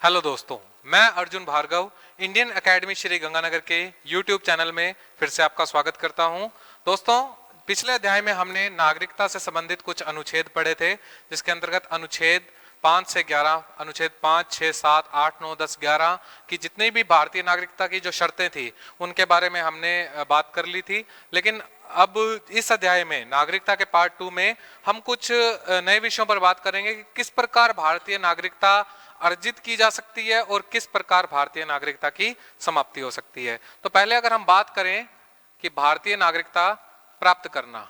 Hello दोस्तों, मैं Arjun Bhargava Indian academy Shri Ganganagar के यूट्यूब चैनल में फिर से आपका स्वागत करता हूं। दोस्तों, पिछले अध्याय में हमने नागरिकता से संबंधित कुछ अनुच्छेद पढ़े थे, जिसके अंतर्गत अनुच्छेद 5 से 11, अनुच्छेद 5, 6, 7, 8, 9, 10, 11 की जितनी भी भारतीय नागरिकता की जो शर्तें थी उनके बारे में हमने बात कर ली थी। लेकिन अब इस अध्याय में नागरिकता के पार्ट 2 में हम कुछ नए विषयों पर बात करेंगे कि किस प्रकार भारतीय नागरिकता अर्जित की जा सकती है और किस प्रकार भारतीय नागरिकता की समाप्ति हो सकती है। तो पहले अगर हम बात करें कि भारतीय नागरिकता प्राप्त करना,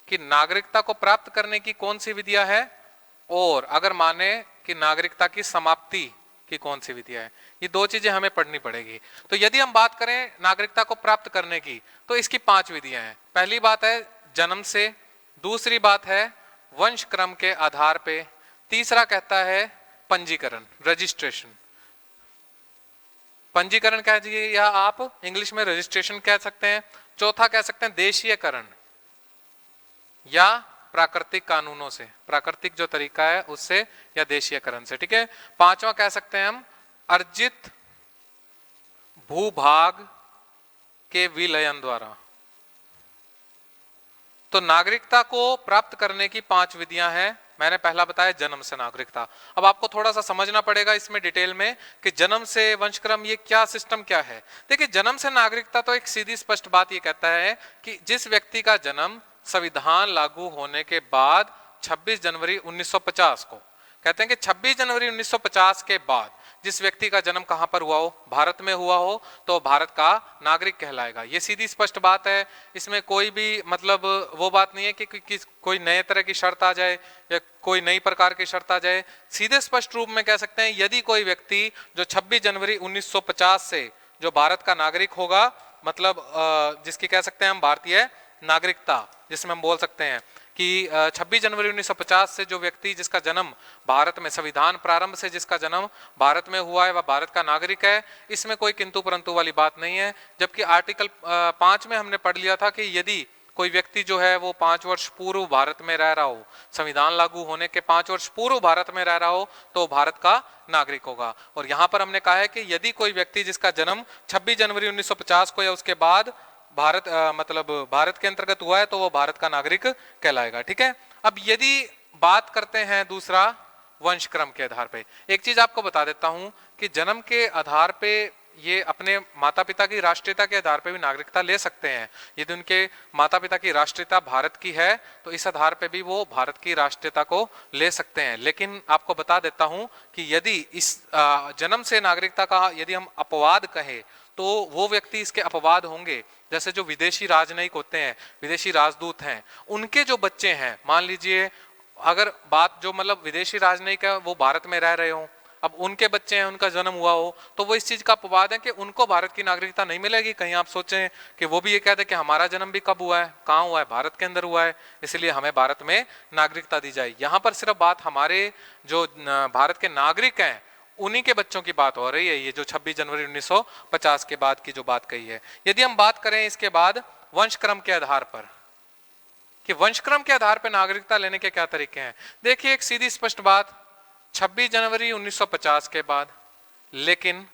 कि नागरिकता को प्राप्त करने की कौन सी विधियां है, और अगर माने कि नागरिकता की समाप्ति की कौन सी विधियां है, ये दो चीजें हमें पढ़नी पड़ेगी। तो यदि हम बात करें नागरिकता को प्राप्त करने की, तो इसकी 5 विधियां हैं। पहली बात है जन्म से, दूसरी बात है वंश क्रम के आधार पे, तीसरा कहता है पंजीकरण, रजिस्ट्रेशन, पंजीकरण कह दीजिए या आप इंग्लिश में रजिस्ट्रेशन कह सकते हैं। चौथा कह सकते हैं देशीयकरण या प्राकृतिक कानूनों से, प्राकृतिक जो तरीका है उससे या देशीयकरण से, ठीक है। पांचवा कह सकते हैं हम अर्जित भूभाग के विलयन द्वारा। तो नागरिकता को प्राप्त करने की 5 विधियां हैं। मैंने पहला बताया जन्म से नागरिकता। अब आपको थोड़ा सा समझना पड़ेगा इसमें डिटेल में कि जन्म से वंशक्रम ये क्या सिस्टम क्या है। देखिए, जन्म से नागरिकता तो एक सीधी स्पष्ट बात ये कहता है कि जिस व्यक्ति का जन्म संविधान लागू होने के बाद 26 जनवरी 1950 को, कहते हैं कि 26 जनवरी 1950 के बाद जिस व्यक्ति का जन्म कहां पर हुआ हो, भारत में हुआ हो, तो भारत का नागरिक कहलाएगा। ये सीधी स्पष्ट बात है, इसमें कोई भी मतलब वो बात नहीं है कि कोई नए तरह की शर्त आ जाए या कोई नई प्रकार की शर्त आ जाए। सीधे स्पष्ट रूप में कह सकते हैं यदि कोई व्यक्ति जो 26 जनवरी 1950 से जो भारत का नागरिक होगा, मतलब जिसकी कह सकते हैं हम भारतीय नागरिकता, जिसमें हम बोल सकते हैं कि 26 जनवरी 1950 से जो व्यक्ति जिसका जन्म भारत में, संविधान प्रारंभ से जिसका जन्म भारत में हुआ है, वह भारत का नागरिक है। इसमें कोई किंतु परंतु वाली बात नहीं है। जबकि आर्टिकल 5 में हमने पढ़ लिया था कि यदि कोई व्यक्ति जो है वो 5 वर्ष पूर्व भारत में रह रहा हो, संविधान लागू होने के 5 वर्ष पूर्व भारत में रह रहा हो, तो भारत का नागरिक होगा। और यहाँ पर हमने कहा है कि यदि कोई व्यक्ति जिसका जन्म 26 जनवरी 1950 को या उसके बाद भारत मतलब भारत के अंतर्गत हुआ है, तो वो भारत का नागरिक कहलाएगा, ठीक है। अब यदि बात करते हैं दूसरा वंश क्रम के आधार पे, एक चीज आपको बता देता हूं कि जन्म के आधार पे ये अपने माता पिता की राष्ट्रीयता के आधार पे भी नागरिकता ले सकते हैं। यदि उनके माता पिता की राष्ट्रीयता भारत की है तो इस आधार पे भी वो भारत की राष्ट्रीयता को ले सकते हैं। लेकिन आपको बता देता हूं कि यदि इस जन्म से नागरिकता का यदि हम अपवाद कहें, तो वो व्यक्ति इसके अपवाद होंगे, जैसे जो विदेशी राजनयिक होते हैं, विदेशी राजदूत हैं, उनके जो बच्चे हैं, मान लीजिए अगर बात जो मतलब विदेशी राजनयिक है वो भारत में रह रहे हो, अब उनके बच्चे हैं, उनका जन्म हुआ हो, तो वो इस चीज का अपवाद है कि उनको भारत की नागरिकता नहीं मिलेगी। कहीं आप सोचें कि वो भी ये कहते हैं कि हमारा जन्म भी कब हुआ है, कहाँ हुआ है, भारत के अंदर हुआ है, इसलिए हमें भारत में नागरिकता दी जाए। यहाँ पर सिर्फ बात हमारे जो भारत के नागरिक हैं उन्हीं के बच्चों की बात हो रही है, ये जो 26 जनवरी 1950 के बाद की जो बात कही है। यदि हम बात करें इसके बाद वंशक्रम के आधार पर कि वंशक्रम के आधार पर नागरिकता लेने के क्या तरीके हैं, देखिए एक सीधी स्पष्ट बात, 26 जनवरी 1950 के बाद लेकिन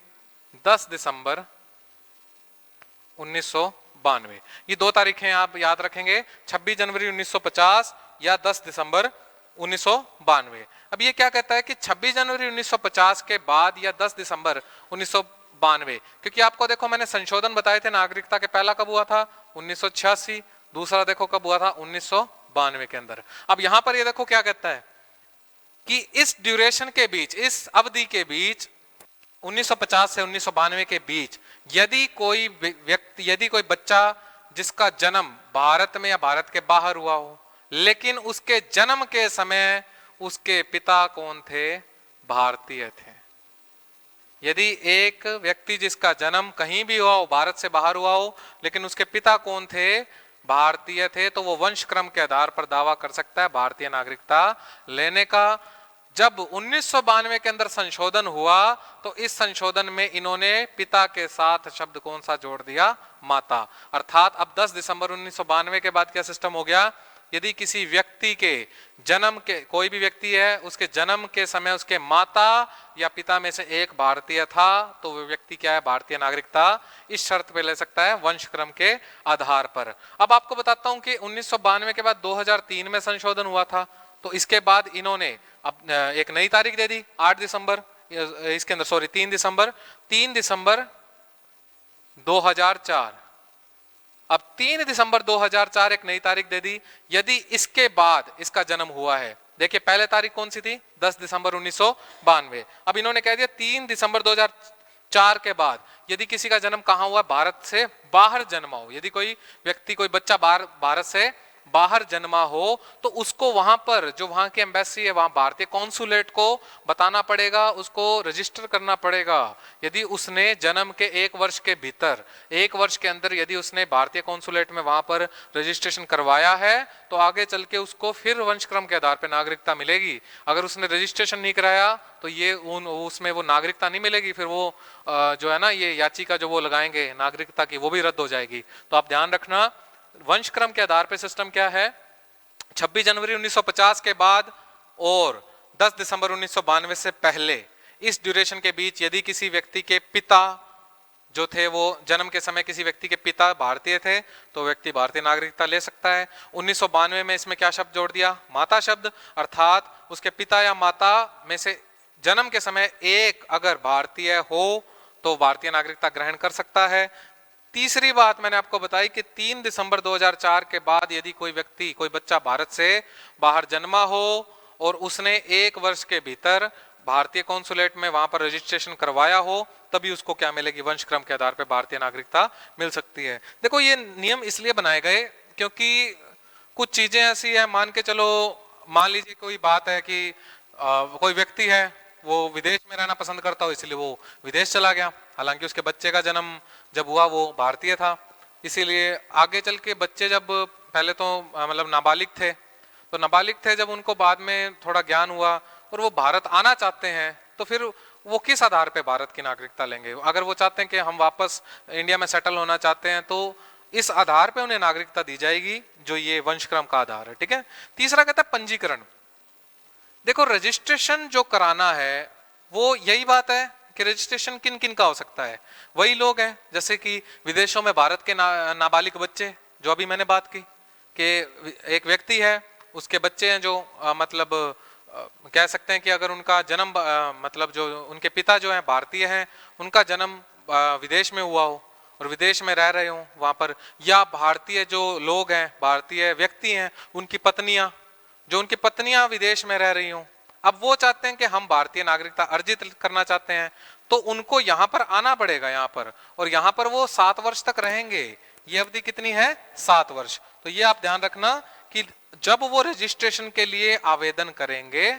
10 दिसंबर 1992, ये 2 तारीखें आप याद रखेंगे, 26 जनवरी 1950 या 10 दिसंबर 1992। अब ये क्या कहता है कि 26 जनवरी 1950 के बाद या 10 दिसंबर 1992, क्योंकि आपको देखो मैंने संशोधन बताए थे नागरिकता के, पहला कब हुआ था 1986, दूसरा देखो कब हुआ था 1992 के अंदर। अब यहां पर ये देखो क्या कहता है कि इस ड्यूरेशन के बीच, इस अवधि के बीच 1950 से 1992 के बीच यदि कोई व्यक्ति, यदि कोई बच्चा जिसका जन्म भारत में या भारत के बाहर हुआ हो, लेकिन उसके जन्म के समय उसके पिता कौन थे, भारतीय थे। यदि एक व्यक्ति जिसका जन्म कहीं भी हुआ हो, भारत से बाहर हुआ हो, लेकिन उसके पिता कौन थे, भारतीय थे, तो वो वंश क्रम के आधार पर दावा कर सकता है भारतीय नागरिकता लेने का। जब 1992 के अंदर संशोधन हुआ तो इस संशोधन में इन्होंने पिता के साथ शब्द कौन सा जोड़ दिया, माता। अर्थात अब 10 दिसंबर 1992 के बाद क्या सिस्टम हो गया यदि किसी व्यक्ति के जन्म के, कोई भी व्यक्ति है, उसके जन्म के समय उसके माता या पिता में से एक भारतीय था, तो वो व्यक्ति क्या है, भारतीय नागरिकता इस शर्त पे ले सकता है, वंशक्रम के आधार पर। अब आपको बताता हूं कि 1992 के बाद 2003 में संशोधन हुआ था, तो इसके बाद इन्होंने अब एक नई तारीख दे दी, 8 दिसंबर, इसके अंदर सॉरी 3 दिसंबर 2004। अब 3 दिसंबर 2004 एक नई तारीख दे दी, यदि इसके बाद इसका जन्म हुआ है। देखिए पहले तारीख कौन सी थी, 10 दिसंबर 1992। अब इन्होंने कह दिया 3 दिसंबर 2004 के बाद यदि किसी का जन्म कहां हुआ, भारत से बाहर जन्मा हो, यदि कोई व्यक्ति, कोई बच्चा भारत से बाहर जन्मा हो, तो उसको वहां पर जो वहां की एम्बेसी है, वहां भारतीय कॉन्सुलेट को बताना पड़ेगा, उसको रजिस्टर करना पड़ेगा। यदि उसने जन्म के 1 वर्ष के भीतर, 1 वर्ष के अंदर यदि उसने भारतीय कॉन्सुलेट में वहां पर रजिस्ट्रेशन करवाया है, तो आगे चल के उसको फिर वंशक्रम के आधार पर नागरिकता मिलेगी। अगर उसने रजिस्ट्रेशन नहीं कराया तो ये उसमें वो नागरिकता नहीं मिलेगी, फिर वो जो है ना, ये याचिका जो वो लगाएंगे नागरिकता की, वो भी रद्द हो जाएगी। तो आप ध्यान रखना, वंशक्रम के आधार पर सिस्टम क्या है, 26 जनवरी 1950 के बाद और 10 दिसंबर 1992 से पहले, इस ड्यूरेशन के बीच यदि किसी व्यक्ति के पिता जो थे, वो जन्म के समय किसी व्यक्ति के पिता भारतीय थे, तो व्यक्ति भारतीय नागरिकता ले सकता है। 1992 में इसमें क्या शब्द जोड़ दिया, माता शब्द, अर्थात उसके पिता या माता में से जन्म के समय एक अगर भारतीय हो तो भारतीय नागरिकता ग्रहण कर सकता है। तीसरी बात मैंने आपको बताई कि 3 दिसंबर 2004 के बाद यदि कोई व्यक्ति, कोई बच्चा भारत से बाहर जन्मा हो और उसने 1 वर्ष के भीतर भारतीय कॉन्सुलेट में वहां पर रजिस्ट्रेशन करवाया हो, तभी उसको क्या मिलेगी, वंशक्रम के आधार पर भारतीय नागरिकता मिल सकती है। देखो ये नियम इसलिए बनाए गए क्योंकि कुछ चीजें ऐसी है, मान के चलो, मान लीजिए कोई बात है कि कोई व्यक्ति है, वो विदेश में रहना पसंद करता हो, इसलिए वो विदेश चला गया, हालांकि उसके बच्चे का जन्म जब हुआ वो भारतीय था। इसीलिए आगे चल के बच्चे जब पहले तो मतलब नाबालिग थे, तो नाबालिग थे, जब उनको बाद में थोड़ा ज्ञान हुआ और वो भारत आना चाहते हैं, तो फिर वो किस आधार पे भारत की नागरिकता लेंगे। अगर वो चाहते हैं कि हम वापस इंडिया में सेटल होना चाहते हैं, तो इस आधार पे उन्हें नागरिकता दी जाएगी, जो ये वंशक्रम का आधार है। ठीक है। तीसरा कहता है पंजीकरण। देखो रजिस्ट्रेशन जो कराना है वो यही बात है कि रजिस्ट्रेशन किन किन का हो सकता है, वही लोग हैं जैसे कि विदेशों में भारत के नाबालिग बच्चे, जो अभी मैंने बात की कि एक व्यक्ति है, उसके बच्चे हैं जो मतलब कह सकते हैं कि अगर उनका जन्म मतलब जो उनके पिता जो हैं भारतीय हैं, उनका जन्म विदेश में हुआ हो और विदेश में रह रहे हो वहां पर, या भारतीय जो लोग हैं, भारतीय व्यक्ति हैं, उनकी पत्नियां, जो उनकी पत्नियां विदेश में रह रही हों, अब वो चाहते हैं कि हम भारतीय नागरिकता अर्जित करना चाहते हैं, तो उनको यहाँ पर आना पड़ेगा यहाँ पर, और यहाँ पर वो 7 वर्ष तक रहेंगे। ये अवधि कितनी है, 7 वर्ष। तो ये आप ध्यान रखना कि जब वो रजिस्ट्रेशन के लिए आवेदन करेंगे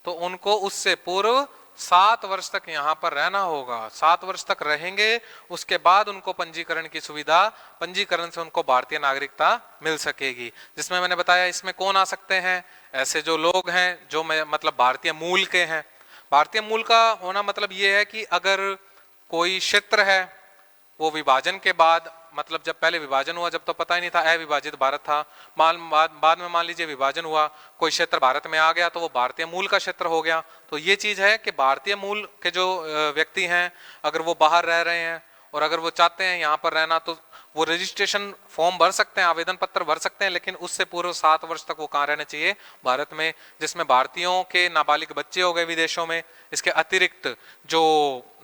तो उनको उससे पूर्व 7 वर्ष तक यहाँ पर रहना होगा। 7 वर्ष तक रहेंगे, उसके बाद उनको पंजीकरण की सुविधा, पंजीकरण से उनको भारतीय नागरिकता मिल सकेगी। जिसमें मैंने बताया इसमें कौन आ सकते हैं, ऐसे जो लोग हैं जो मतलब भारतीय मूल के हैं। भारतीय मूल का होना मतलब ये है कि अगर कोई क्षेत्र है वो विभाजन के बाद, मतलब जब पहले विभाजन हुआ, जब तो पता ही नहीं था, अविभाजित भारत था, बाद में मान लीजिए विभाजन हुआ, कोई क्षेत्र भारत में आ गया तो वो भारतीय मूल का क्षेत्र हो गया। तो ये चीज है कि भारतीय मूल के जो व्यक्ति हैं, अगर वो बाहर रह रहे हैं और अगर वो चाहते हैं यहाँ पर रहना, तो वो रजिस्ट्रेशन फॉर्म भर सकते हैं, आवेदन पत्र भर सकते हैं, लेकिन उससे पूर्व 7 वर्ष तक वो कहाँ रहने चाहिए, भारत में, जिसमें भारतीयों के नाबालिग बच्चे हो गए विदेशों में। इसके अतिरिक्त जो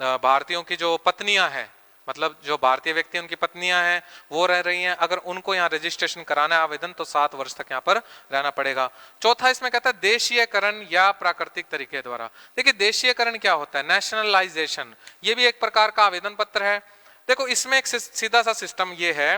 भारतीयों की जो पत्नियां हैं, मतलब जो भारतीय व्यक्ति उनकी पत्नियां हैं वो रह रही हैं, अगर उनको यहाँ रजिस्ट्रेशन कराना है आवेदन, तो 7 वर्ष तक यहाँ पर रहना पड़ेगा। चौथा इसमें कहता है देशीयकरण या प्राकृतिक तरीके द्वारा। देखिए देशीयकरण क्या होता है, नेशनलाइजेशन, ये भी एक प्रकार का आवेदन पत्र है। देखो इसमें एक सीधा सा सिस्टम ये है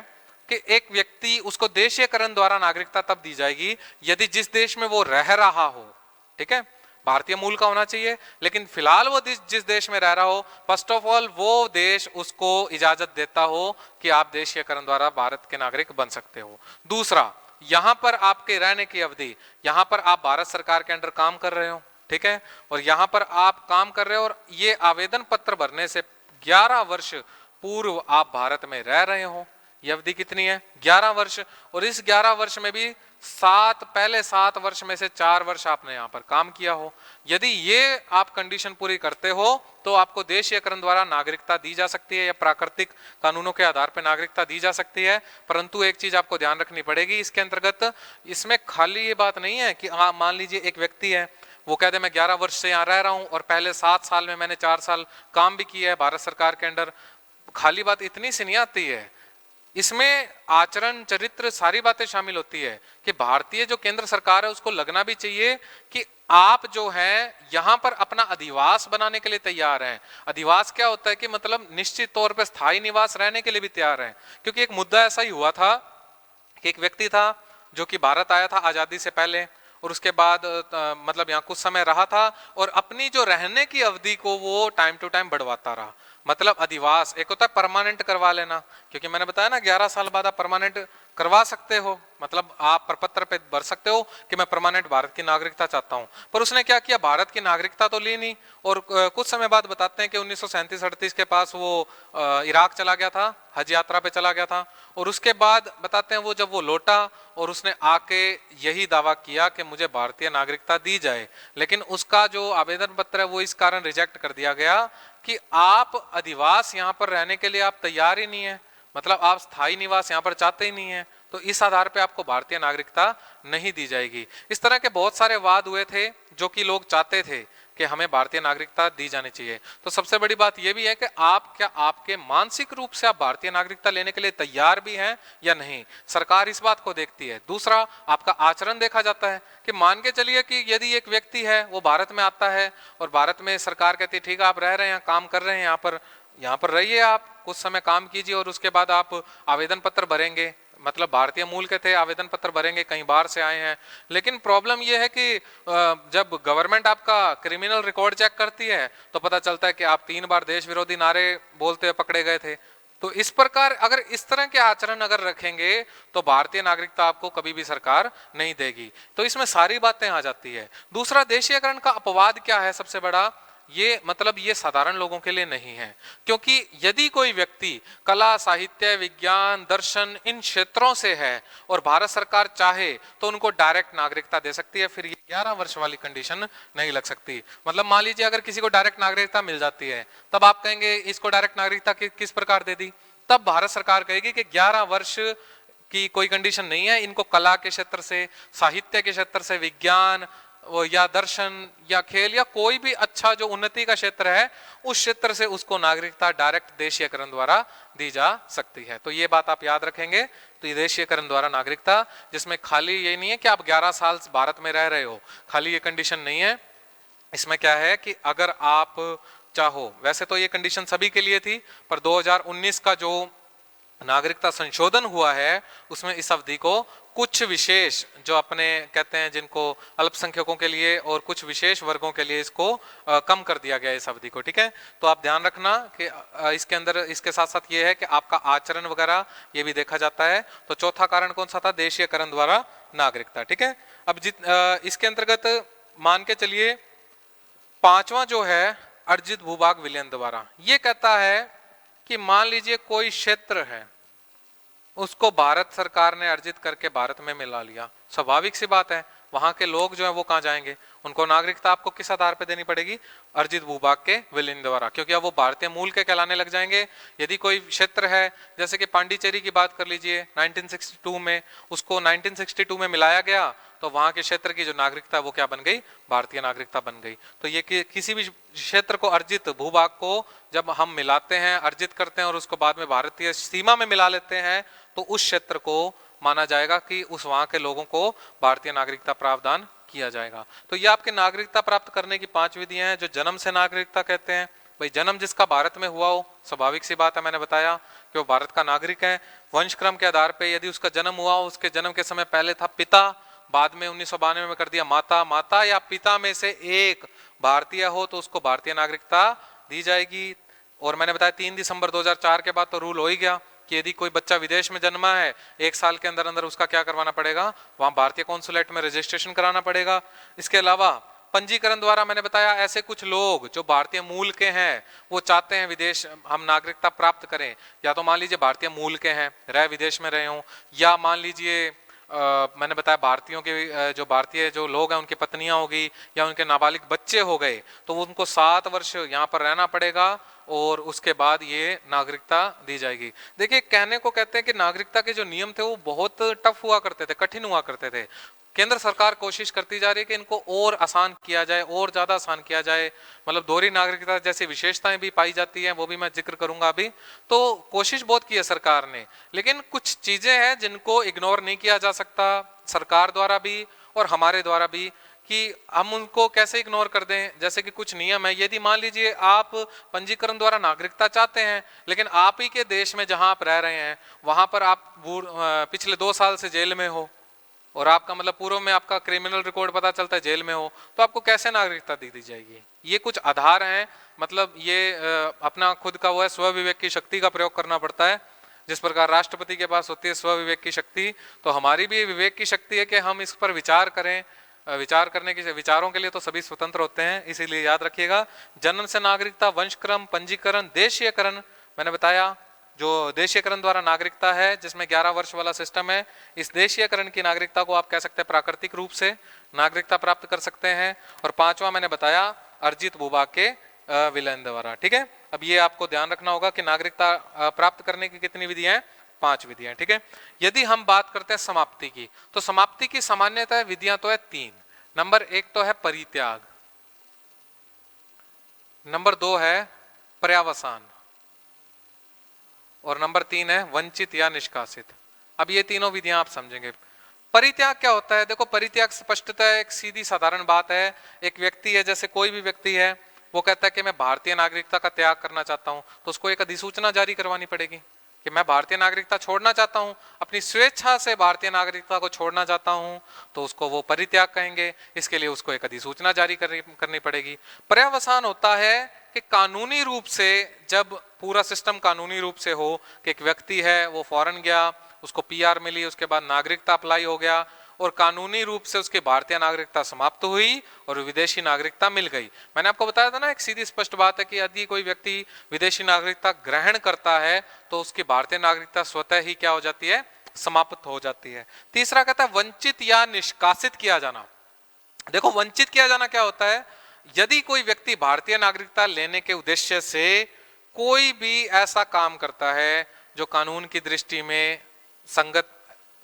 कि एक व्यक्ति, उसको देशीयकरण द्वारा नागरिकता तब दी जाएगी यदि जिस देश में वो रह रहा हो, ठीक है, भारतीय मूल का होना चाहिए, लेकिन फिलहाल वो जिस देश में रह रहा हो, फर्स्ट ऑफ ऑल वो देश उसको इजाजत देता हो कि आप देशीयकरण द्वारा भारत के नागरिक बन सकते हो। दूसरा, यहाँ पर आपके रहने की अवधि, यहाँ पर आप भारत सरकार के अंडर काम कर रहे हो, ठीक है, और यहाँ पर आप काम कर रहे हो और ये आवेदन पत्र भरने से 11 वर्ष पूर्व आप भारत में रह रहे हो, ये अवधि कितनी है? 11 वर्ष। और इस 11 वर्ष में भी पहले 7 वर्ष में से 4 वर्ष आपने यहाँ पर काम किया हो। यदि ये आप कंडीशन पूरी करते हो तो आपको देशीयकरण द्वारा नागरिकता दी जा सकती है या प्राकृतिक कानूनों के आधार पर नागरिकता दी जा सकती है। परंतु एक चीज आपको ध्यान रखनी पड़ेगी इसके अंतर्गत, इसमें खाली ये बात नहीं है कि मान लीजिए एक व्यक्ति है, वो कहते हैं मैं 11 वर्ष से यहाँ रह रहा हूँ और पहले 7 साल में मैंने 4 साल काम भी किया है भारत सरकार के अंडर। खाली बात इतनी सी नहीं आती है, इसमें आचरण, चरित्र, सारी बातें शामिल होती है कि भारतीय जो केंद्र सरकार है उसको लगना भी चाहिए कि आप जो है यहाँ पर अपना अधिवास बनाने के लिए तैयार हैं। अधिवास क्या होता है कि मतलब निश्चित तौर पर स्थायी निवास रहने के लिए भी तैयार हैं। क्योंकि एक मुद्दा ऐसा ही हुआ था कि एक व्यक्ति था जो कि भारत आया था आजादी से पहले और उसके बाद मतलब यहाँ कुछ समय रहा था और अपनी जो रहने की अवधि को वो टाइम टू टाइम बढ़वाता रहा। मतलब अधिवास एक होता है परमानेंट करवा लेना, क्योंकि मैंने बताया ना 11 साल बाद आप परमानेंट करवा सकते हो, मतलब आप प्रपत्र पे भर सकते हो कि मैं परमानेंट भारत की नागरिकता चाहता हूं। पर उसने क्या किया, भारत की नागरिकता तो ली नहीं और कुछ समय बाद बताते हैं कि 1937-38 के पास वो इराक चला गया था, हज यात्रा पे चला गया था और उसके बाद बताते हैं वो जब वो लौटा और उसने आके यही दावा किया कि मुझे भारतीय नागरिकता दी जाए, लेकिन उसका जो आवेदन पत्र है वो इस कारण रिजेक्ट कर दिया गया कि आप अधिवास यहाँ पर रहने के लिए आप तैयार ही नहीं है, मतलब आप स्थायी निवास यहाँ पर चाहते ही नहीं है, तो इस आधार पे आपको भारतीय नागरिकता नहीं दी जाएगी। इस तरह के बहुत सारे वाद हुए थे जो कि लोग चाहते थे कि हमें भारतीय नागरिकता दी जानी चाहिए। तो सबसे बड़ी बात यह भी है कि आप क्या आपके मानसिक रूप से आप भारतीय नागरिकता लेने के लिए तैयार भी हैं या नहीं, सरकार इस बात को देखती है। दूसरा, आपका आचरण देखा जाता है कि मान के चलिए कि यदि एक व्यक्ति है वो भारत में आता है और भारत में सरकार कहती है ठीक है आप रह रहे हैं, काम कर रहे हैं, यहाँ पर रहिए, आप कुछ समय काम कीजिए और उसके बाद आप आवेदन पत्र भरेंगे, मतलब भारतीय मूल के थे, आवेदन पत्र भरेंगे, कहीं बाहर से आए हैं। लेकिन प्रॉब्लम यह है कि जब गवर्नमेंट आपका क्रिमिनल रिकॉर्ड चेक करती है तो पता चलता है कि आप 3 बार देश विरोधी नारे बोलते हुए पकड़े गए थे। तो इस प्रकार अगर इस तरह के आचरण अगर रखेंगे तो भारतीय नागरिकता आपको कभी भी सरकार नहीं देगी। तो इसमें सारी बातें आ जाती है। दूसरा, देशीयकरण का अपवाद क्या है सबसे बड़ा, ये मतलब ये साधारण लोगों के लिए नहीं है, क्योंकि यदि कोई व्यक्ति कला, साहित्य, विज्ञान, दर्शन इन क्षेत्रों से है और भारत सरकार चाहे तो उनको डायरेक्ट नागरिकता दे सकती है, फिर ये 11 वर्ष वाली कंडीशन नहीं लग सकती। मतलब मान लीजिए अगर किसी को डायरेक्ट नागरिकता मिल जाती है तब आप कहेंगे इसको डायरेक्ट नागरिकता किस प्रकार दे दी, तब भारत सरकार कहेगी कि 11 वर्ष की कोई कंडीशन नहीं है, इनको कला के क्षेत्र से, साहित्य के क्षेत्र से, विज्ञान या दर्शन या खेल या कोई भी अच्छा जो उन्नति का क्षेत्र है उस क्षेत्र से उसको नागरिकता डायरेक्ट देशीयकरण द्वारा दी जा सकती है। तो ये बात आप याद रखेंगे। तो ये देशीयकरण द्वारा नागरिकता, जिसमें खाली ये नहीं है कि आप 11 साल भारत में रह रहे हो, खाली ये कंडीशन नहीं है। इसमें क्या है कि अगर आप चाहो, वैसे तो ये कंडीशन सभी के लिए थी, पर 2019 का जो नागरिकता संशोधन हुआ है उसमें इस अवधि को कुछ विशेष जो अपने कहते हैं जिनको अल्पसंख्यकों के लिए और कुछ विशेष वर्गों के लिए इसको कम कर दिया गया इस अवधि को। ठीक है, तो आप ध्यान रखना कि इसके अंदर इसके साथ साथ ये है कि आपका आचरण वगैरह ये भी देखा जाता है। तो चौथा कारण कौन सा था, देशीयकरण द्वारा नागरिकता। ठीक है, अब इसके अंतर्गत मान के चलिए 5वां जो है अर्जित भूभाग विलयन द्वारा, ये कहता है कि मान लीजिए कोई क्षेत्र है उसको भारत सरकार ने अर्जित करके भारत में मिला लिया, स्वाभाविक सी बात है वहां के लोग जो है वो कहाँ जाएंगे, उनको नागरिकता आपको किस आधार पे देनी पड़ेगी, अर्जित भूभाग के विलीन द्वारा, क्योंकि अब वो भारतीय मूल के कहलाने लग जाएंगे। यदि कोई क्षेत्र है जैसे कि पांडिचेरी की बात कर लीजिए 1962 में, उसको 1962 में मिलाया गया तो वहां के क्षेत्र की जो नागरिकता वो क्या बन गई, भारतीय नागरिकता बन गई। तो ये किसी भी क्षेत्र को अर्जित भूभाग को जब हम मिलाते हैं, अर्जित करते हैं और उसको बाद में भारतीय सीमा में मिला लेते हैं तो उस क्षेत्र को माना जाएगा कि उस वहां के लोगों को भारतीय नागरिकता प्रावधान किया जाएगा। तो ये आपके नागरिकता प्राप्त करने की 5 विधियां हैं जो जन्म से नागरिकता कहते हैं। भाई जन्म जिसका भारत में हुआ हो, स्वाभाविक सी बात है, मैंने बताया कि वो भारत का नागरिक है। वंशक्रम के आधार पे यदि उसका जन्म हुआ हो, उसके जन्म के समय पहले था पिता, बाद में 1992 में कर दिया माता, माता या पिता में से एक भारतीय हो तो उसको भारतीय नागरिकता दी जाएगी। और मैंने बताया 3 दिसंबर 2004 के बाद तो रूल हो ही गया कि यदि कोई बच्चा विदेश में जन्मा है 1 साल के अंदर अंदर उसका क्या करवाना पड़ेगा, वहां भारतीय कॉन्सुलेट में रजिस्ट्रेशन कराना पड़ेगा। इसके अलावा पंजीकरण द्वारा मैंने बताया ऐसे कुछ लोग जो भारतीय मूल के हैं वो चाहते हैं विदेश हम नागरिकता प्राप्त करें, या तो मान लीजिए भारतीय मूल के हैं, रह विदेश में रहे हों, या मान लीजिए मैंने बताया भारतीयों के जो भारतीय जो लोग हैं उनकी पत्नियां होगी या उनके नाबालिग बच्चे हो गए, तो उनको 7 वर्ष यहाँ पर रहना पड़ेगा और उसके बाद ये नागरिकता दी जाएगी। देखिए, कहने को कहते हैं कि नागरिकता के जो नियम थे वो बहुत टफ हुआ करते थे, कठिन हुआ करते थे। केंद्र सरकार कोशिश करती जा रही है कि इनको और आसान किया जाए, और ज्यादा आसान किया जाए। मतलब दोहरी नागरिकता जैसी विशेषताएं भी पाई जाती हैं, वो भी मैं जिक्र करूंगा अभी। तो कोशिश बहुत की है सरकार ने, लेकिन कुछ चीजें हैं जिनको इग्नोर नहीं किया जा सकता, सरकार द्वारा भी और हमारे द्वारा भी, कि हम उनको कैसे इग्नोर कर दें। जैसे कि कुछ नियम है, यदि मान लीजिए आप पंजीकरण द्वारा नागरिकता चाहते हैं, लेकिन आप ही के देश में जहां आप रह रहे हैं वहां पर आप पिछले 2 साल से जेल में हो और आपका मतलब पूर्व में आपका क्रिमिनल रिकॉर्ड पता चलता है जेल में हो, तो आपको कैसे नागरिकता दी जाएगी। ये कुछ आधार हैं, मतलब ये अपना खुद का वो है, स्व विवेक की शक्ति का प्रयोग करना पड़ता है। जिस प्रकार राष्ट्रपति के पास होती है स्व विवेक की शक्ति, तो हमारी भी विवेक की शक्ति है कि हम इस पर विचार करें। विचार करने की विचारों के लिए तो सभी स्वतंत्र होते हैं, इसीलिए याद रखिएगा। जन्म से नागरिकता, वंशक्रम, पंजीकरण, देशीयकरण, मैंने बताया जो देशीयकरण द्वारा नागरिकता है जिसमें 11 वर्ष वाला सिस्टम है, इस देशीयकरण की नागरिकता को आप कह सकते हैं प्राकृतिक रूप से नागरिकता प्राप्त कर सकते हैं। और 5वां मैंने बताया अर्जित भूभाग के विलयन द्वारा। ठीक है, अब ये आपको ध्यान रखना होगा कि नागरिकता प्राप्त करने की कितनी विधियां हैं, 5 विधियां। ठीक है, यदि हम बात करते हैं समाप्ति की, तो समाप्ति की सामान्यतः विधियां तो है 3। नंबर 1 तो है परित्याग, नंबर 2 है पर्यावसान, और नंबर 3 है वंचित या निष्कासित। अब ये तीनों विधियां आप समझेंगे। परित्याग क्या होता है? देखो, परित्याग स्पष्टतः एक सीधी साधारण बात है। एक व्यक्ति है, जैसे कोई भी व्यक्ति है, वो कहता है कि मैं भारतीय नागरिकता का त्याग करना चाहता हूं, तो उसको एक अधिसूचना जारी करवानी पड़ेगी कि मैं भारतीय नागरिकता छोड़ना चाहता हूं, अपनी स्वेच्छा से भारतीय नागरिकता को छोड़ना चाहता हूं, तो उसको वो परित्याग कहेंगे। इसके लिए उसको एक अधिसूचना जारी करनी पड़ेगी। पर्यावसान होता है कि कानूनी रूप से, जब पूरा सिस्टम कानूनी रूप से हो कि एक व्यक्ति है वो फॉरेन गया, उसको पीआर मिली, उसके बाद नागरिकता अप्लाई हो गया और कानूनी रूप से उसकी भारतीय नागरिकता समाप्त हुई और विदेशी नागरिकता मिल गई। मैंने आपको बताया था ना, एक सीधी स्पष्ट बात है कि यदि कोई व्यक्ति विदेशी नागरिकता ग्रहण करता है तो उसकी भारतीय नागरिकता स्वतः ही क्या हो जाती है, समाप्त हो जाती है। तीसरा कहता है वंचित या निष्कासित किया जाना। देखो, वंचित किया जाना क्या होता है? यदि कोई व्यक्ति भारतीय नागरिकता लेने के उद्देश्य से कोई भी ऐसा काम करता है जो कानून की दृष्टि में संगत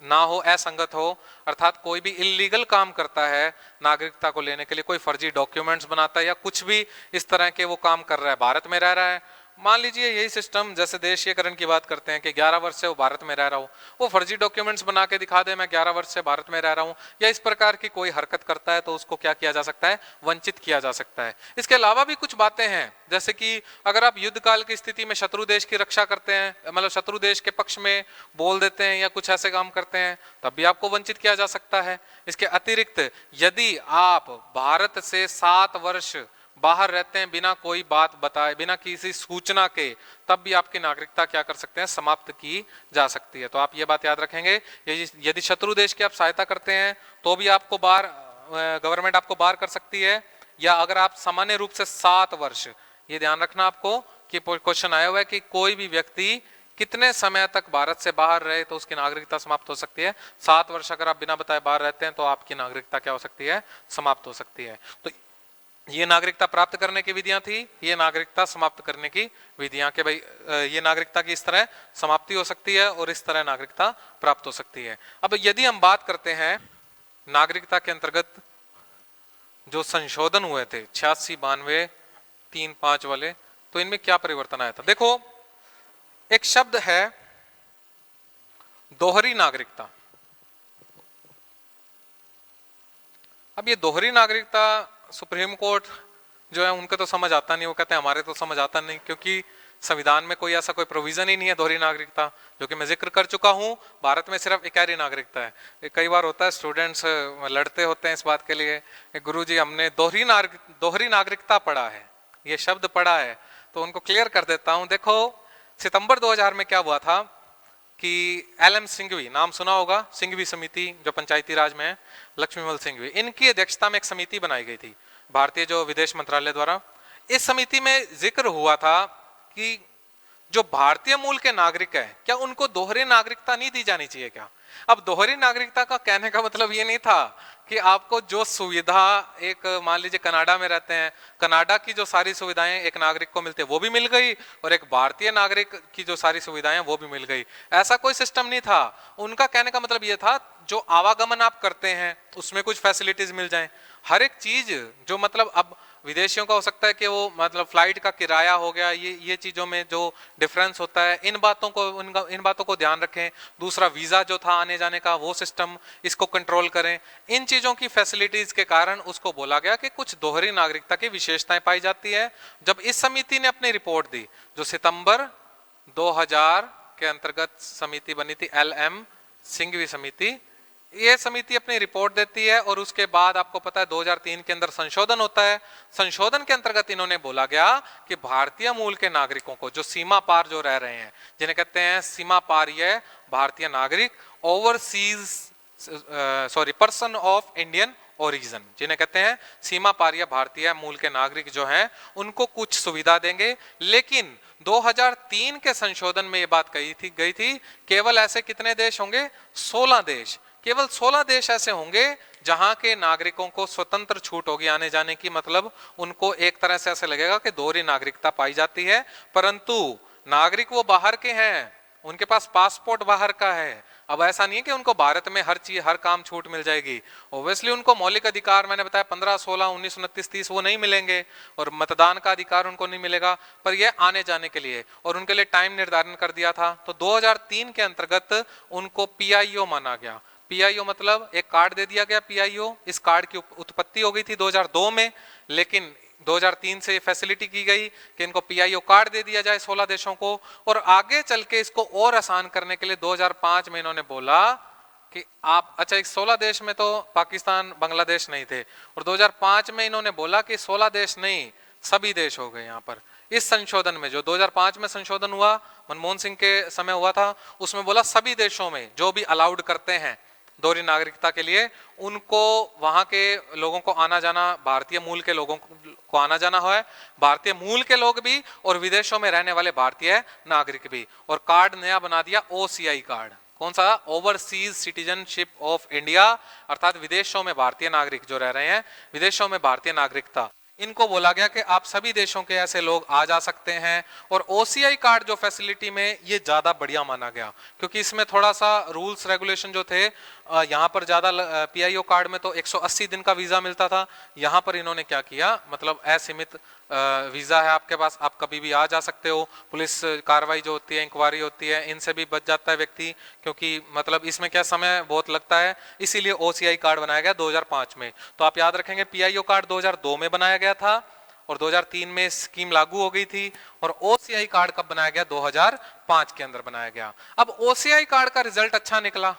ना हो, असंगत हो, अर्थात कोई भी इलीगल काम करता है नागरिकता को लेने के लिए, कोई फर्जी डॉक्यूमेंट्स बनाता है या कुछ भी इस तरह के वो काम कर रहा है, भारत में रह रहा है। मान लीजिए यही सिस्टम, जैसे देशीयकरण की बात करते हैं कि 11 वर्ष से वो भारत में रह रहा हो, वो फर्जी डॉक्यूमेंट्स बना के दिखा दे मैं 11 वर्ष से भारत में रह रहा हूं, या इस प्रकार की कोई हरकत करता है, तो उसको क्या किया जा सकता है, वंचित किया जा सकता है। इसके अलावा भी कुछ बातें हैं, जैसे कि अगर आप युद्ध काल की स्थिति में शत्रु देश की रक्षा करते हैं, मतलब शत्रु देश के पक्ष में बोल देते हैं या कुछ ऐसे काम करते हैं, तब भी आपको वंचित किया जा सकता है। इसके अतिरिक्त यदि आप भारत से 7 वर्ष बाहर रहते हैं बिना कोई बात बताए, बिना किसी सूचना के, तब भी आपकी नागरिकता क्या कर सकते हैं, समाप्त की जा सकती है। तो आप ये बात याद रखेंगे, यदि शत्रु देश की आप सहायता करते हैं तो भी आपको बाहर, गवर्नमेंट आपको बाहर कर सकती है। या अगर आप सामान्य रूप से 7 वर्ष, ये ध्यान रखना आपको कि क्वेश्चन आया हुआ है कि कोई भी व्यक्ति कितने समय तक भारत से बाहर रहे तो उसकी नागरिकता समाप्त हो सकती है। 7 वर्ष अगर आप बिना बताए बाहर रहते हैं तो आपकी नागरिकता क्या हो सकती है, समाप्त हो सकती है। तो ये नागरिकता प्राप्त करने की विधियां थी, ये नागरिकता समाप्त करने की विधियां, कि भाई ये नागरिकता की इस तरह समाप्ति हो सकती है और इस तरह नागरिकता प्राप्त हो सकती है। अब यदि हम बात करते हैं नागरिकता के अंतर्गत जो संशोधन हुए थे 86, 92, 3, 5 वाले, तो इनमें क्या परिवर्तन आया था? देखो, एक शब्द है दोहरी नागरिकता। अब ये दोहरी नागरिकता सुप्रीम कोर्ट जो है उनको तो समझ आता नहीं, वो कहते हैं हमारे तो समझ आता नहीं, क्योंकि संविधान में कोई ऐसा कोई प्रोविजन ही नहीं है दोहरी नागरिकता, जो कि मैं जिक्र कर चुका हूं। भारत में सिर्फ इकहरी नागरिकता है। कई बार होता है स्टूडेंट्स लड़ते होते हैं इस बात के लिए, गुरुजी हमने दोहरी नागरिकता पढ़ा है, ये शब्द पढ़ा है, तो उनको क्लियर कर देता हूं। देखो, सितंबर 2000 में क्या हुआ था कि LM सिंघवी, नाम सुना होगा, सिंघवी समिति जो पंचायती राज में है, लक्ष्मीमल सिंघवी, इनकी अध्यक्षता में एक समिति बनाई गई थी भारतीय जो विदेश मंत्रालय द्वारा। इस समिति में जिक्र हुआ था कि जो भारतीय मूल के नागरिक हैं, क्या उनको दोहरी नागरिकता नहीं दी जानी चाहिए क्या? अब दोहरी नागरिकता का कहने का मतलब ये नहीं था कि आपको जो सुविधा, एक मान लीजिए कनाडा में रहते हैं, कनाडा की जो सारी सुविधाएं एक नागरिक को मिलती है वो भी मिल गई, और एक भारतीय नागरिक की जो सारी सुविधाएं वो भी मिल गई। ऐसा कोई सिस्टम नहीं था। उनका कहने का मतलब ये था जो आवागमन आप करते हैं उसमें कुछ फैसिलिटीज मिल जाएं, हर एक चीज जो मतलब अब विदेशियों का हो सकता है कि वो मतलब फ्लाइट का किराया हो गया, ये चीज़ों में जो डिफरेंस होता है, इन बातों को ध्यान रखें। दूसरा वीज़ा जो था आने जाने का, वो सिस्टम, इसको कंट्रोल करें। इन चीज़ों की फैसिलिटीज़ के कारण उसको बोला गया कि कुछ दोहरी नागरिकता की विशेषताएं पाई जाती है। जब इस समिति ने अपनी रिपोर्ट दी, जो सितंबर 2000 के अंतर्गत समिति बनी थी, LM सिंघवी समिति, ये समिति अपनी रिपोर्ट देती है और उसके बाद आपको पता है 2003 के अंदर संशोधन होता है। संशोधन के अंतर्गत इन्होंने बोला गया कि भारतीय मूल के नागरिकों को जो सीमा पार जो रह रहे हैं, जिन्हें कहते हैं सीमा पारीय भारतीय नागरिक, पर्सन ऑफ इंडियन ओरिजिन, जिन्हें कहते हैं सीमा पारीय भारतीय मूल के नागरिक जो हैं, उनको कुछ सुविधा देंगे। लेकिन 2003 के संशोधन में ये बात गई थी केवल ऐसे कितने देश होंगे? 16 देश। केवल 16 देश ऐसे होंगे जहां के नागरिकों को स्वतंत्र छूट होगी आने जाने की। मतलब उनको एक तरह से ऐसे लगेगा कि दोहरी नागरिकता पाई जाती है, परंतु नागरिक वो बाहर के हैं, उनके पास पासपोर्ट बाहर का है। अब ऐसा नहीं है कि उनको भारत में हर चीज, हर काम छूट मिल जाएगी। ओब्वियसली उनको मौलिक अधिकार, मैंने बताया 15, 16, 19, 29, 30 वो नहीं मिलेंगे, और मतदान का अधिकार उनको नहीं मिलेगा, पर ये आने जाने के लिए, और उनके लिए टाइम निर्धारण कर दिया था। तो 2003 के अंतर्गत उनको PIO माना गया। PIO मतलब एक कार्ड दे दिया गया PIO। इस कार्ड की उत्पत्ति हो गई थी 2002 में, लेकिन 2003 से फैसिलिटी की गई कि इनको PIO कार्ड दे दिया जाए 16 देशों को। और आगे चल के इसको और आसान करने के लिए 2005 में इन्होंने बोला कि आप, अच्छा, एक 16 देश में तो पाकिस्तान, बांग्लादेश नहीं थे, और 2005 में इन्होंने बोला कि 16 देश नहीं, सभी देश हो गए यहाँ पर। इस संशोधन में, जो 2005 में संशोधन हुआ, मनमोहन सिंह के समय हुआ था, उसमें बोला सभी देशों में जो भी अलाउड करते हैं दोहरी नागरिकता के लिए, उनको, वहां के लोगों को आना जाना, भारतीय मूल के लोगों को आना जाना है, भारतीय मूल के लोग भी और विदेशों में रहने वाले भारतीय नागरिक भी। और कार्ड नया बना दिया OCI कार्ड। कौन सा? ओवरसीज सिटीजनशिप ऑफ इंडिया, अर्थात विदेशों में भारतीय नागरिक जो रह रहे हैं, विदेशों में भारतीय नागरिकता, इनको बोला गया कि आप सभी देशों के ऐसे लोग आ जा सकते हैं। और OCI कार्ड जो फैसिलिटी में, ये ज्यादा बढ़िया माना गया, क्योंकि इसमें थोड़ा सा रूल्स रेगुलेशन जो थे, यहाँ पर ज्यादा, PIO कार्ड में तो 180 दिन का वीजा मिलता था, यहाँ पर इन्होंने क्या किया, मतलब असीमित वीजा है आपके पास, आप कभी भी आ जा सकते हो। पुलिस कार्रवाई जो होती है, इंक्वायरी होती है, इनसे भी बच जाता है व्यक्ति, क्योंकि मतलब इसमें क्या समय बहुत लगता है, इसीलिए OCI कार्ड बनाया गया 2005 में। तो आप याद रखेंगे PIO कार्ड 2002 में बनाया गया था, और 2003 में स्कीम लागू हो गई थी, और OCI कार्ड कब बनाया गया? 2005 के अंदर बनाया गया। अब OCI कार्ड का रिजल्ट अच्छा निकला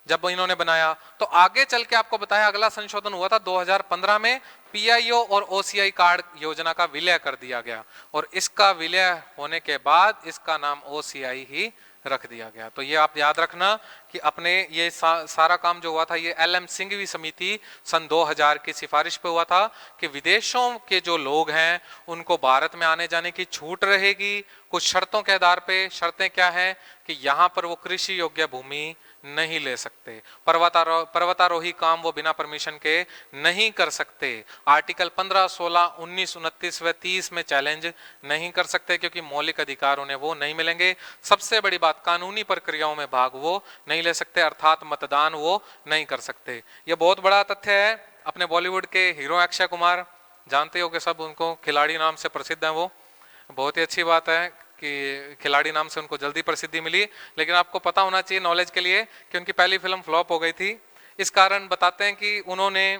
जब इन्होंने बनाया, तो आगे चल के आपको बताया, अगला संशोधन हुआ था 2015 में, PIO और OCI कार्ड योजना का विलय कर दिया गया, और इसका विलय होने के बाद इसका नाम OCI ही रख दिया गया। तो ये आप याद रखना कि अपने ये सारा काम जो हुआ था, ये LM सिंघवी समिति सन 2000 की सिफारिश पे हुआ था कि विदेशों के जो लोग हैं उनको भारत में आने जाने की छूट रहेगी, कुछ शर्तों के आधार पे। शर्तें क्या हैं? कि यहाँ पर वो कृषि योग्य भूमि नहीं ले सकते, पर्वतारोही काम वो बिना परमिशन के नहीं कर सकते, आर्टिकल 15, 16, 19, 29 व 30 में चैलेंज नहीं कर सकते, क्योंकि मौलिक अधिकार उन्हें वो नहीं मिलेंगे। सबसे बड़ी बात, कानूनी प्रक्रियाओं में भाग वो नहीं ले सकते, अर्थात मतदान वो नहीं कर सकते। ये बहुत बड़ा तथ्य है। अपने बॉलीवुड के हीरो अक्षय कुमार, जानते हो कि सब उनको खिलाड़ी नाम से प्रसिद्ध हैं। वो बहुत ही अच्छी बात है कि खिलाड़ी नाम से उनको जल्दी प्रसिद्धि मिली, लेकिन आपको पता होना चाहिए नॉलेज के लिए कि उनकी पहली फिल्म फ्लॉप हो गई थी। इस कारण बताते हैं कि उन्होंने,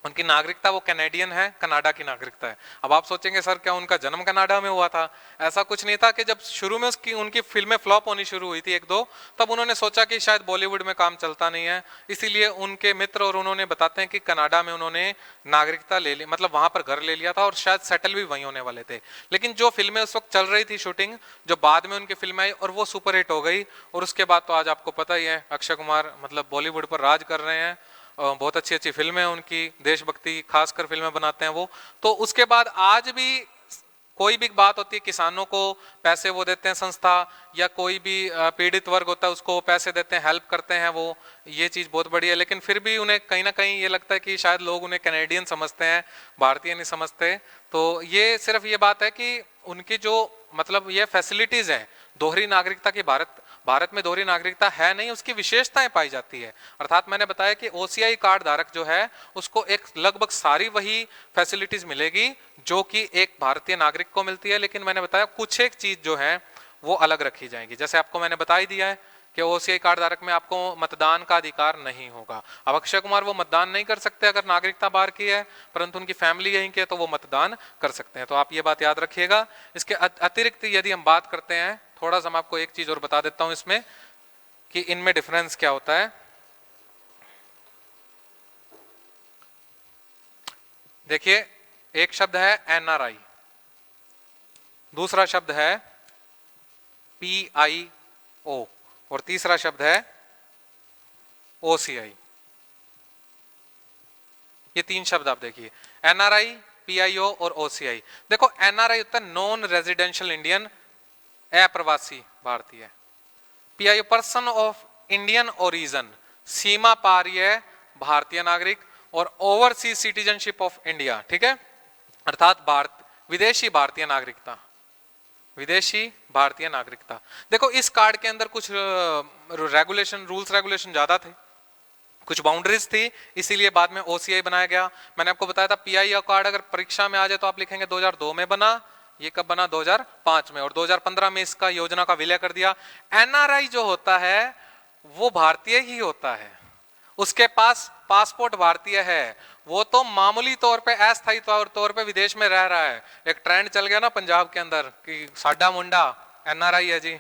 उनकी नागरिकता वो कैनेडियन है, कनाडा की नागरिकता है। अब आप सोचेंगे सर क्या उनका जन्म कनाडा में हुआ था? ऐसा कुछ नहीं था। कि जब शुरू में उनकी फिल्में फ्लॉप होनी शुरू हुई थी एक दो, तब उन्होंने सोचा कि शायद बॉलीवुड में काम चलता नहीं है, इसीलिए उनके मित्र और उन्होंने बताते हैं कि कनाडा में उन्होंने नागरिकता ले ली, मतलब वहां पर घर ले लिया था, और शायद सेटल भी वहीं होने वाले थे। लेकिन जो फिल्में उस वक्त चल रही थी शूटिंग, जो बाद में उनकी फिल्म आई और वो सुपरहिट हो गई, और उसके बाद तो आज आपको पता ही है अक्षय कुमार मतलब बॉलीवुड पर राज कर रहे हैं। बहुत अच्छी अच्छी फिल्में हैं उनकी, देशभक्ति खासकर फिल्में बनाते हैं वो। तो उसके बाद आज भी कोई भी बात होती है, किसानों को पैसे वो देते हैं संस्था, या कोई भी पीड़ित वर्ग होता है उसको पैसे देते हैं, हेल्प करते हैं वो, ये चीज़ बहुत बड़ी है। लेकिन फिर भी उन्हें कहीं ना कहीं ये लगता है कि शायद लोग उन्हें कैनेडियन समझते हैं, भारतीय नहीं समझते। तो ये सिर्फ ये बात है कि उनकी जो मतलब ये फैसिलिटीज़ हैं, दोहरी नागरिकता की भारत में दोहरी नागरिकता है नहीं, उसकी विशेषताएं पाई जाती है। अर्थात मैंने बताया कि ओसीआई कार्ड धारक जो है उसको एक लगभग सारी वही फैसिलिटीज मिलेगी जो कि एक भारतीय नागरिक को मिलती है, लेकिन मैंने बताया कुछ एक चीज जो है वो अलग रखी जाएंगी। जैसे आपको मैंने बता ही दिया है कि ओसीआई कार्ड धारक में आपको मतदान का अधिकार नहीं होगा। अब अक्षय कुमार वो मतदान नहीं कर सकते अगर नागरिकता बाहर की है, परंतु उनकी फैमिली यहीं की है तो वो मतदान कर सकते हैं। तो आप ये बात याद रखिएगा। इसके अतिरिक्त यदि हम बात करते हैं, थोड़ा सा मैं आपको एक चीज और बता देता हूं इसमें कि इनमें डिफरेंस क्या होता है। देखिए, एक शब्द है एनआरआई, दूसरा शब्द है पीआईओ और तीसरा शब्द है ओसीआई। ये तीन शब्द आप देखिए, एनआरआई, पीआईओ और ओसीआई। देखो, एनआरआई होता है नॉन रेजिडेंशियल इंडियन, अप्रवासी भारतीय। PIO person of Indian origin, सीमा पारीय भारतीय नागरिक और ओवरसीज सिटीजनशिप ऑफ इंडिया, ठीक है, अर्थात विदेशी भारतीय नागरिकता, विदेशी भारतीय नागरिकता। देखो, इस कार्ड के अंदर कुछ रेगुलेशन, रूल्स रेगुलेशन ज्यादा थे, कुछ बाउंड्रीज थी, इसीलिए बाद में ओसीआई बनाया गया। मैंने आपको बताया था पीआईओ कार्ड अगर परीक्षा में आ जाए तो आप लिखेंगे 2002 में बना, ये कब बना, 2005 में, और 2015 में इसका योजना का विलय कर दिया। एनआरआई जो होता है वो भारतीय ही होता है, उसके पास पासपोर्ट भारतीय है, वो तो मामूली तौर पे अस्थायी तौर पे विदेश में रह रहा है। एक ट्रेंड चल गया ना पंजाब के अंदर कि साडा मुंडा एनआरआई है जी,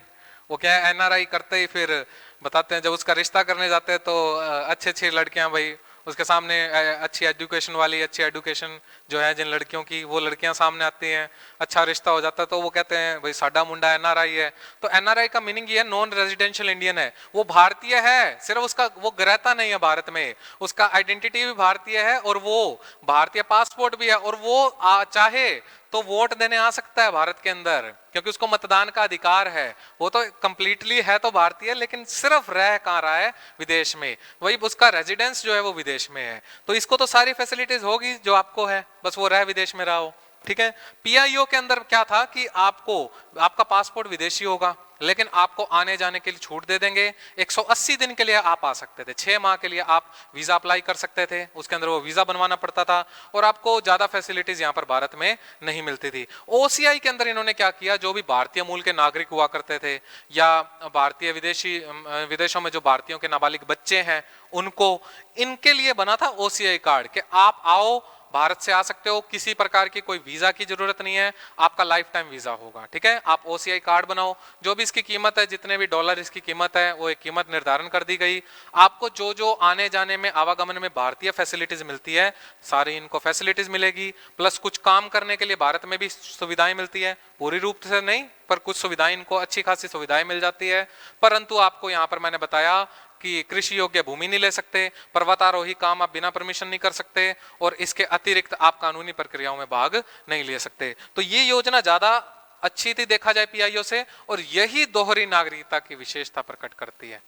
वो क्या है, एनआरआई करते ही फिर बताते हैं, जब उसका रिश्ता करने जाते हैं तो अच्छी अच्छी लड़कियां भाई उसके सामने, अच्छी एजुकेशन वाली, अच्छी एजुकेशन जो है जिन लड़कियों की, वो लड़कियां सामने आती हैं, अच्छा रिश्ता हो जाता है तो वो कहते हैं भाई साडा मुंडा एनआरआई है। तो एनआरआई का मीनिंग ये है, नॉन रेजिडेंशियल इंडियन है, वो भारतीय है, सिर्फ उसका वो रहता नहीं है भारत में, उसका आइडेंटिटी भी भारतीय है और वो भारतीय पासपोर्ट भी है, और वो चाहे तो वोट देने आ सकता है भारत के अंदर, क्योंकि उसको मतदान का अधिकार है। वो तो कंप्लीटली है तो भारतीय, लेकिन सिर्फ रह कहाँ रहा है, विदेश में, वही उसका रेजिडेंस जो है वो विदेश में है। तो इसको तो सारी फैसिलिटीज होगी जो आपको है, बस वो रह विदेश में रहा हो, ठीक है। पीआईओ के अंदर क्या था कि आपका पासपोर्ट विदेशी होगा, लेकिन आपको आने जाने के लिए छूट दे देंगे। 180 दिन के लिए आप आ सकते थे, 6 माह के लिए आप वीजा अप्लाई कर सकते थे, उसके अंदर वो वीजा बनवाना पड़ता था, और आपको ज्यादा फैसिलिटीज यहाँ पर भारत में नहीं मिलती थी। ओसीआई के अंदर इन्होंने क्या किया, जो भी भारतीय मूल के नागरिक हुआ करते थे या भारतीय विदेशों में जो भारतीयों के नाबालिग बच्चे हैं उनको, इनके लिए बना था ओसीआई कार्ड कि आप आओ, भारत से आ सकते हो, किसी प्रकार की कोई वीजा की जरूरत नहीं है, आपका लाइफ टाइम वीजा होगा, ठीक है। आप ओसीआई कार्ड बनाओ, जो भी इसकी कीमत है, जितने भी डॉलर इसकी कीमत है, वो एक कीमत निर्धारण कर दी गई। आपको जो जो आने जाने में, आवागमन में भारतीय फैसिलिटीज मिलती है, सारी इनको फैसिलिटीज मिलेगी, प्लस कुछ काम करने के लिए भारत में भी सुविधाएं मिलती है, पूरी रूप से नहीं पर कुछ सुविधाएं, इनको अच्छी खासी सुविधाएं मिल जाती है। परंतु आपको यहाँ पर मैंने बताया कि कृषि योग्य भूमि नहीं ले सकते, पर्वतारोही काम आप बिना परमिशन नहीं कर सकते, और इसके अतिरिक्त आप कानूनी प्रक्रियाओं में भाग नहीं ले सकते। तो ये योजना ज्यादा अच्छी थी देखा जाए पीआईओ से, और यही दोहरी नागरिकता की विशेषता प्रकट करती है।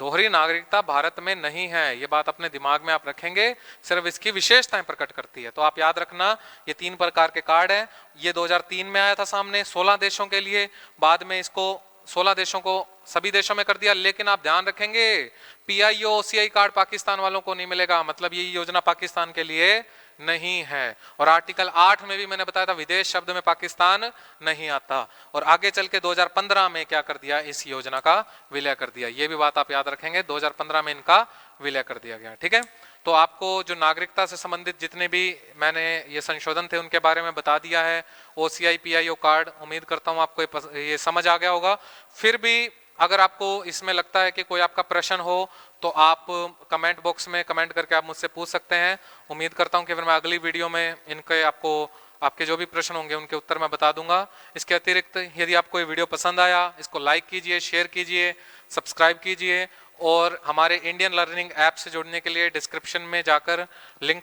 दोहरी नागरिकता भारत में नहीं है, ये बात अपने दिमाग में आप रखेंगे, सिर्फ इसकी विशेषताएं प्रकट करती है। तो आप याद रखना, ये 3 प्रकार के कार्ड हैं। ये 2003 में आया था सामने 16 देशों के लिए, बाद में इसको 16 देशों को सभी देशों में कर दिया। लेकिन आप ध्यान रखेंगे, पीआईओ ओसीआई कार्ड पाकिस्तान वालों को नहीं मिलेगा, मतलब ये योजना पाकिस्तान के लिए नहीं है। और आर्टिकल 8 में भी मैंने बताया था विदेश शब्द में पाकिस्तान नहीं आता, और आगे चल के 2015 में क्या कर दिया, इस योजना का विलय कर दिया। ये भी बात आप याद रखेंगे, 2015 में इनका विलय कर दिया गया, ठीक है। तो आपको जो नागरिकता से संबंधित जितने भी मैंने ये संशोधन थे उनके बारे में बता दिया है। ओसीआई पीआईओ कार्ड, उम्मीद करता हूँ आपको ये समझ आ गया होगा। फिर भी अगर आपको इसमें लगता है कि कोई आपका प्रश्न हो तो आप कमेंट बॉक्स में कमेंट करके आप मुझसे पूछ सकते हैं। उम्मीद करता हूं कि फिर मैं अगली वीडियो में इनके आपके जो भी प्रश्न होंगे उनके उत्तर मैं बता दूंगा। इसके अतिरिक्त यदि आपको ये वीडियो पसंद आया, इसको लाइक कीजिए, शेयर कीजिए, सब्सक्राइब कीजिए, और हमारे इंडियन लर्निंग ऐप से जुड़ने के लिए डिस्क्रिप्शन में जाकर लिंक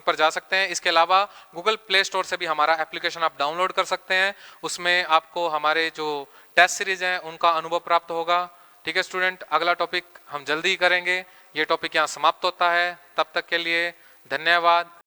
पर जा सकते हैं। इसके अलावा गूगल प्ले स्टोर से भी हमारा एप्लीकेशन आप डाउनलोड कर सकते हैं। उसमें आपको हमारे जो टेस्ट सीरीज हैं उनका अनुभव प्राप्त होगा। ठीक है स्टूडेंट, अगला टॉपिक हम जल्दी ही करेंगे। ये टॉपिक यहाँ समाप्त होता है, तब तक के लिए धन्यवाद।